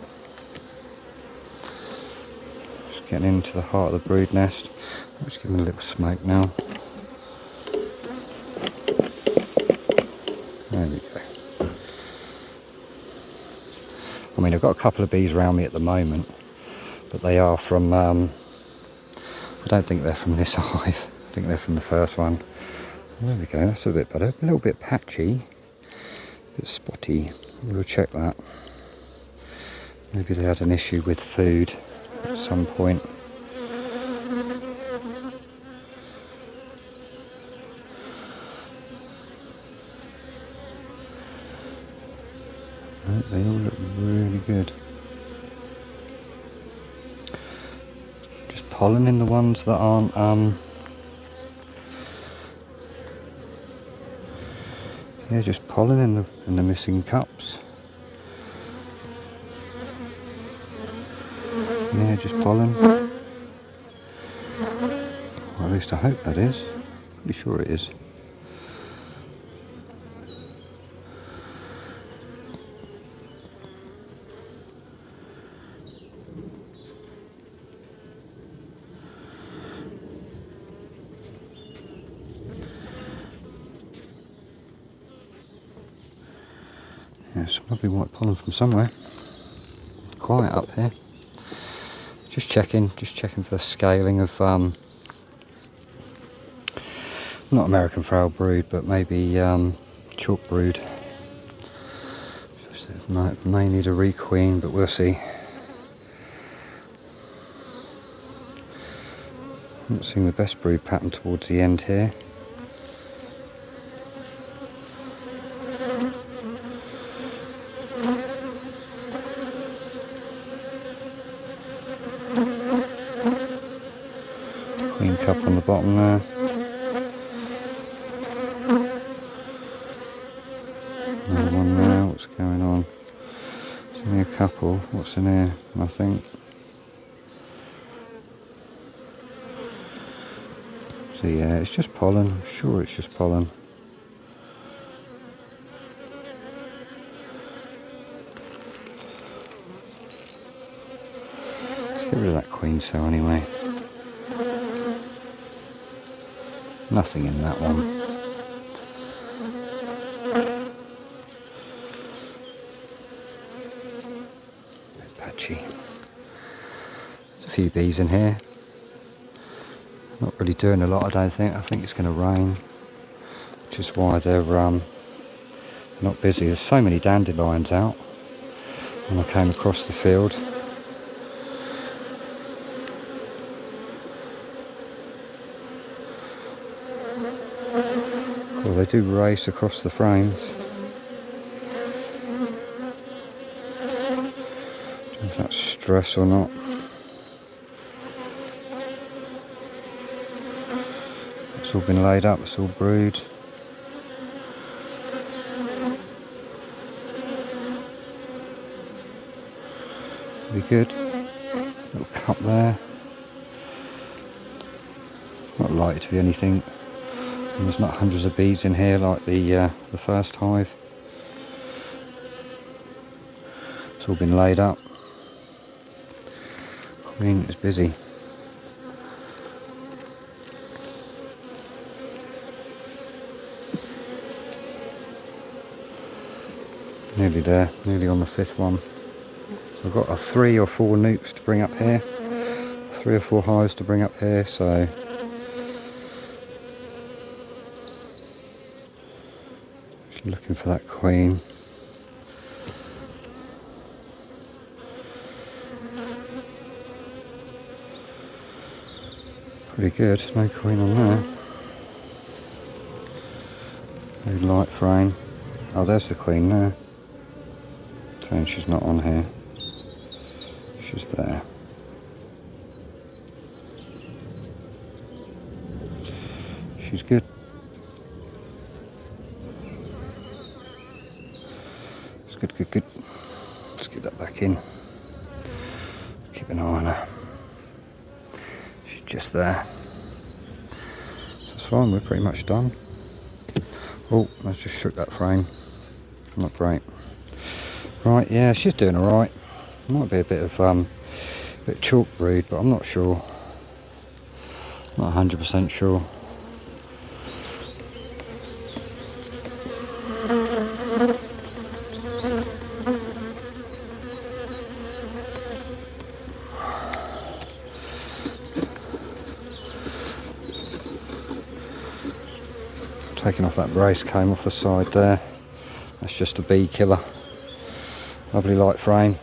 Just getting into the heart of the brood nest. I'll just give them a little smoke now. There we go. I mean, I've got a couple of bees around me at the moment, but they are from, I don't think they're from this hive. I think they're from the first one. There we go, that's a bit better. A little bit patchy, a bit spotty. We'll check that. Maybe they had an issue with food at some point. They all look really good. Just pollen in the ones that aren't yeah, just pollen in the missing cups. Yeah, just pollen. Well, at least I hope that is. Pretty sure it is. Yeah, some lovely white pollen from somewhere. Quiet up here. Just checking for the scaling of not American frail brood, but maybe chalk brood. May need a requeen, but we'll see. Not seeing the best brood pattern towards the end here. Queen cup on the bottom there. Another one there, what's going on? There's only a couple, what's in here? Nothing. So yeah, it's just pollen, I'm sure it's just pollen. Let's get rid of that queen cell anyway. Nothing in that one. Bit patchy. There's a few bees in here. Not really doing a lot, I don't think. I think it's going to rain, which is why they're not busy. There's so many dandelions out when I came across the field. Well, they do race across the frames. I don't know if that's stress or not. It's all been laid up, it's all brood. Be good. Little cup there. Not likely to be anything. And there's not hundreds of bees in here like the first hive. It's all been laid up. Queen is busy. Nearly there, nearly on the fifth one. So I've got 3 or 4 nukes to bring up here. 3 or 4 hives to bring up here, so just looking for that queen. Pretty good, no queen on there. No light frame. Oh, there's the queen there. So she's not on here. She's there. She's good. It's good, good, good. Let's get that back in. Keep an eye on her. She's just there. So it's fine, we're pretty much done. Oh, let's just shook that frame. Not great. Right, yeah, she's doing alright. Might be a bit chalk brood, but I'm not sure. Not 100% sure. Taking off that brace came off the side there. That's just a bee killer. Lovely light frame.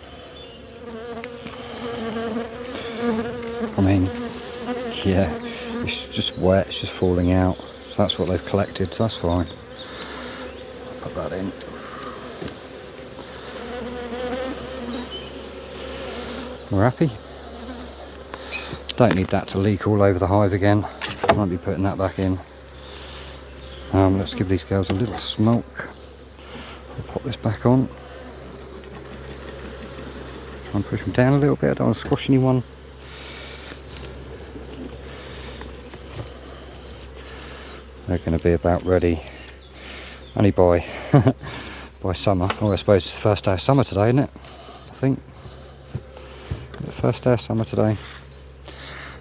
I mean, yeah, it's just wet, it's just falling out. So that's what they've collected, so that's fine. Put that in. We're happy. Don't need that to leak all over the hive again. Might be putting that back in. Let's give these girls a little smoke. I'll pop this back on. Try and push them down a little bit. I don't want to squash anyone. They're going to be about ready only by by summer. Oh, I suppose it's the first day of summer today, isn't it? I think. The first day of summer today.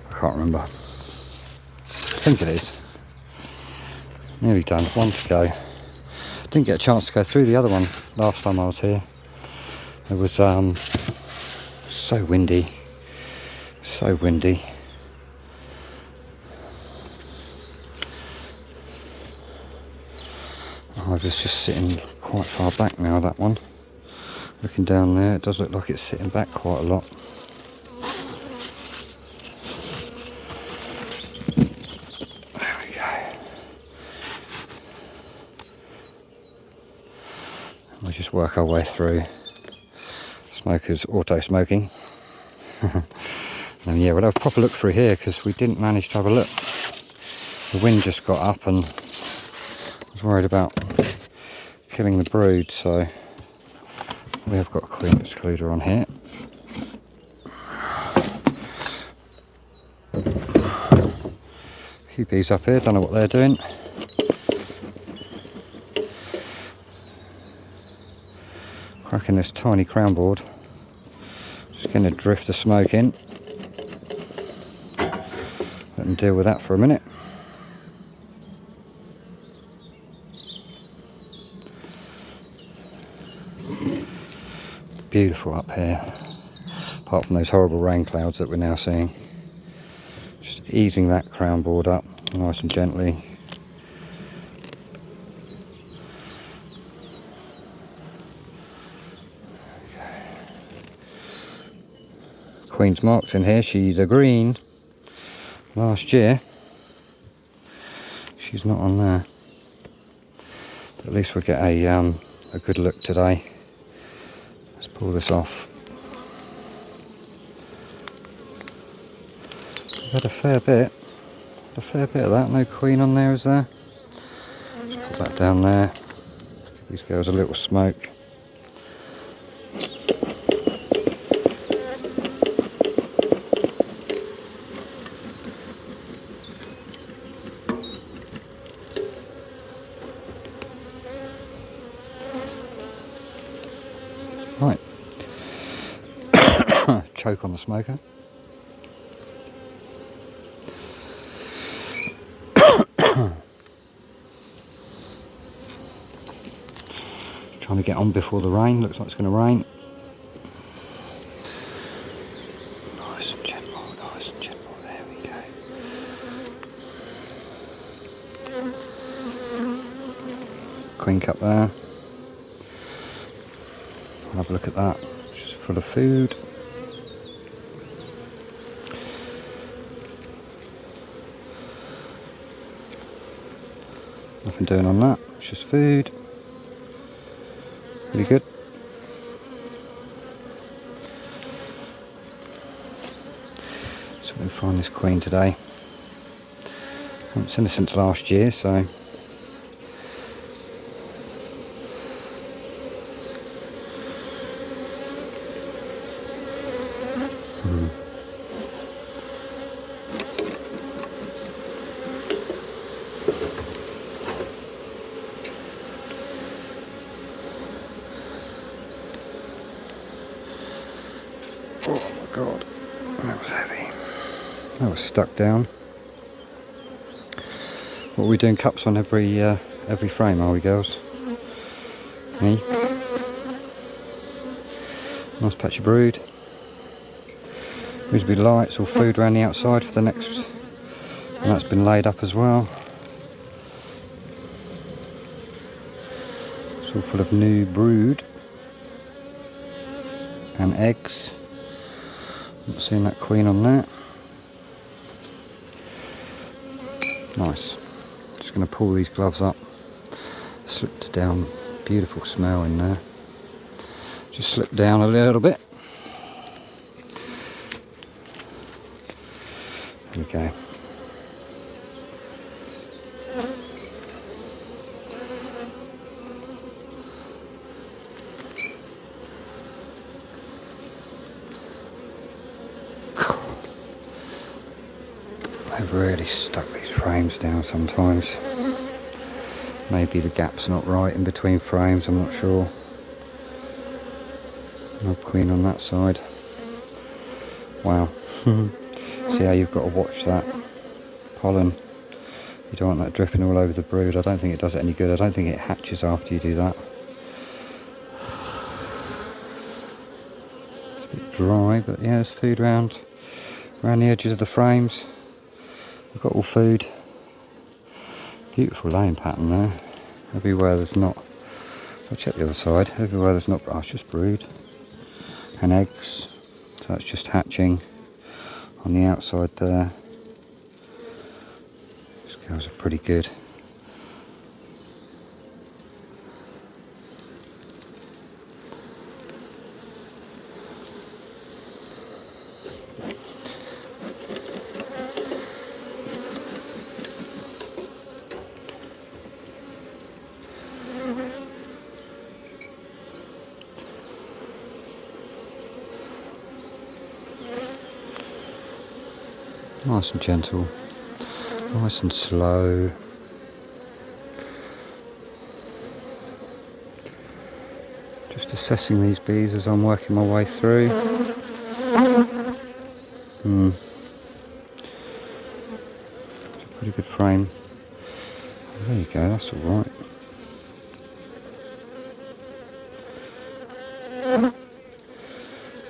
I can't remember. I think it is. Nearly done. One to go. Didn't get a chance to go through the other one last time I was here. It was so windy. So windy. I was just sitting quite far back now, that one. Looking down there, it does look like it's sitting back quite a lot. There we go. We'll just work our way through. Smokers auto smoking. And yeah, we'll have a proper look through here because we didn't manage to have a look. The wind just got up and I was worried about killing the brood, so we have got a queen excluder on here. A few bees up here, don't know what they're doing. Cracking this tiny crown board. Just going to drift the smoke in. Let them deal with that for a minute. Beautiful up here, apart from those horrible rain clouds that we're now seeing. Just easing that crown board up nice and gently. Queen's marked in here, she's a green. Last year, she's not on there. But at least we'll get a good look today. Let's pull this off. We've had a fair bit of that. No queen on there, is there? Let's put that down there. Give these girls a little smoke. Right. Choke on the smoker. Trying to get on before the rain. Looks like it's going to rain. Nice and gentle, nice and gentle. There we go. Queen cup there. Have a look at that. It's just full of food. Nothing doing on that. It's just food. Pretty good. So we'll find this queen today. Haven't seen her since last year, so That was stuck down. What are we doing? Cups on every frame, are we, girls? Me. Nice patch of brood. Reasonably light. It's all food around the outside for the next, and that's been laid up as well. It's all full of new brood and eggs. Not seeing that queen on there. Nice. Just going to pull these gloves up. Slipped down. Beautiful smell in there. Just slipped down a little bit. There we go. I've really stuck these frames down sometimes. Maybe the gap's not right in between frames, I'm not sure. No queen on that side. Wow. See how you've got to watch that pollen. You don't want that dripping all over the brood. I don't think it does it any good. I don't think it hatches after you do that. It's a bit dry, but yeah, there's food around the edges of the frames. We've got all food. Beautiful laying pattern there. Everywhere there's not, I'll check the other side, everywhere there's not, oh, it's just brood and eggs, so that's just hatching on the outside there. These girls are pretty good. Nice and gentle, nice and slow. Just assessing these bees as I'm working my way through. It's a pretty good frame. There you go, that's alright.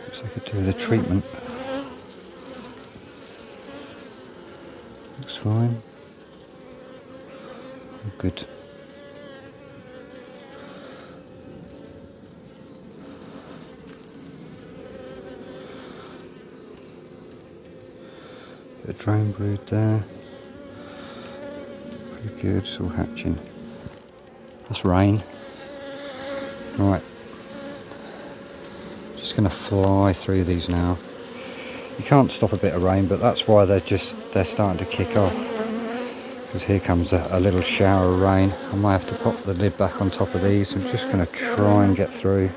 Looks like I could do with a treatment. Looks fine. Good. Bit of drone brood there. Pretty good, it's all hatching. That's rain. Right. Just going to fly through these now. You can't stop a bit of rain, but that's why they're starting to kick off. Because here comes a little shower of rain. I might have to pop the lid back on top of these. I'm just going to try and get through.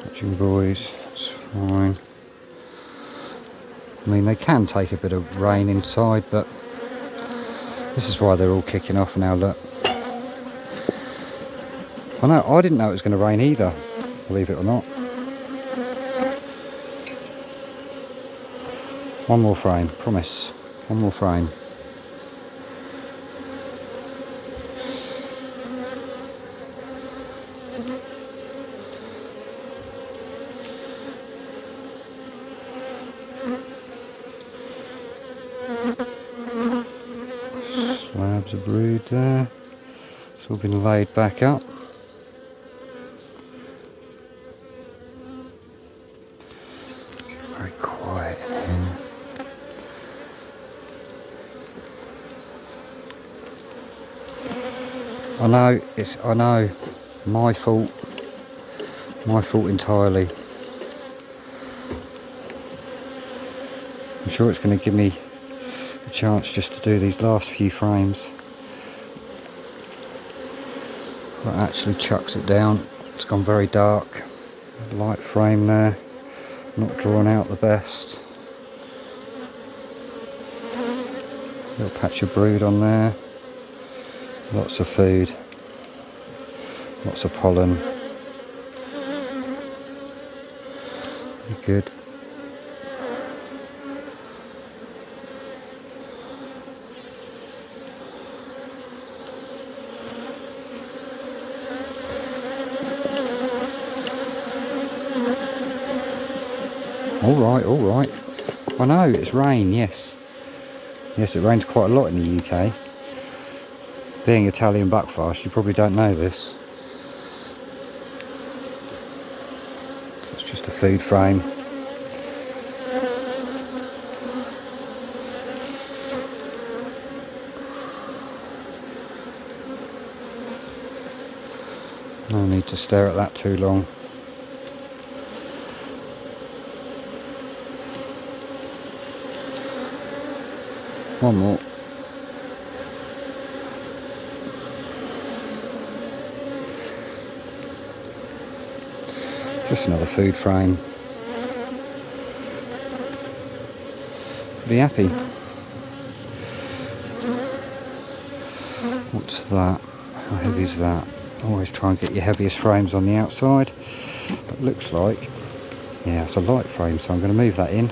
Hatching boys, it's fine. I mean, they can take a bit of rain inside, but this is why they're all kicking off now, look. I didn't know it was going to rain either, believe it or not. One more frame, promise. One more frame. Slabs of brood there. It's all been laid back up. Very quiet in here. I know, my fault entirely. I'm sure it's going to give me a chance just to do these last few frames. That actually chucks it down. It's gone very dark. Light frame there, not drawn out the best. Little patch of brood on there. Lots of food, lots of pollen. good. All right. I know, it's rain, yes. Yes, it rains quite a lot in the UK. Being Italian buckfast, you probably don't know this. So it's just a food frame. No need to stare at that too long. One more. Just another food frame. Pretty happy. What's that? How heavy is that? Always try and get your heaviest frames on the outside. That looks like, yeah, it's a light frame, so I'm going to move that in.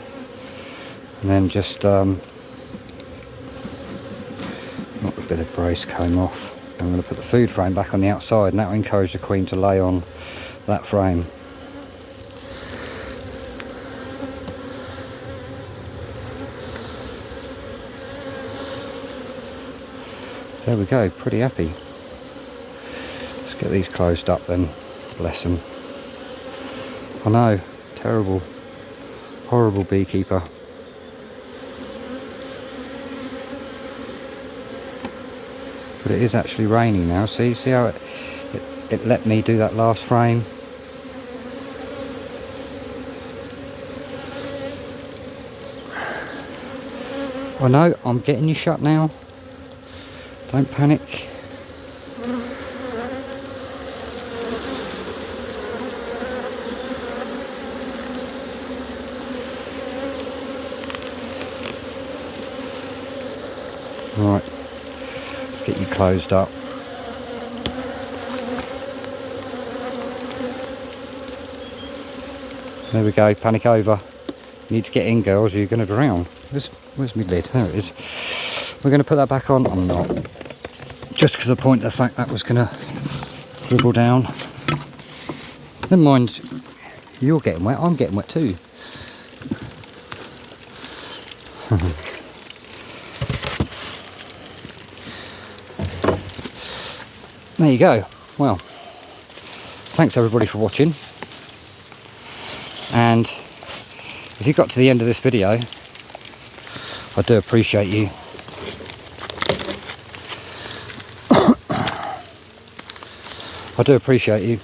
And then just, not a bit of brace came off. I'm going to put the food frame back on the outside, and that will encourage the queen to lay on that frame. There we go, pretty happy. Let's get these closed up then, bless them. I know, terrible, horrible beekeeper. But it is actually raining now, see how it let me do that last frame. I know, I'm getting you shut now. Don't panic. Right, let's get you closed up. There we go, panic over. You need to get in, girls, or you're going to drown. Where's my lid? There it is. We're going to put that back on. I'm not. Just because of the point of the fact that was going to dribble down. Never mind, you're getting wet, I'm getting wet too. There you go. Well, thanks everybody for watching. And if you got to the end of this video, I do appreciate you. I do appreciate you.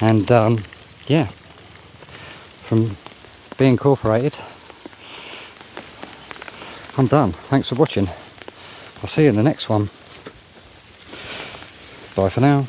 And yeah, from being incorporated, I'm done. Thanks for watching. I'll see you in the next one. Bye for now.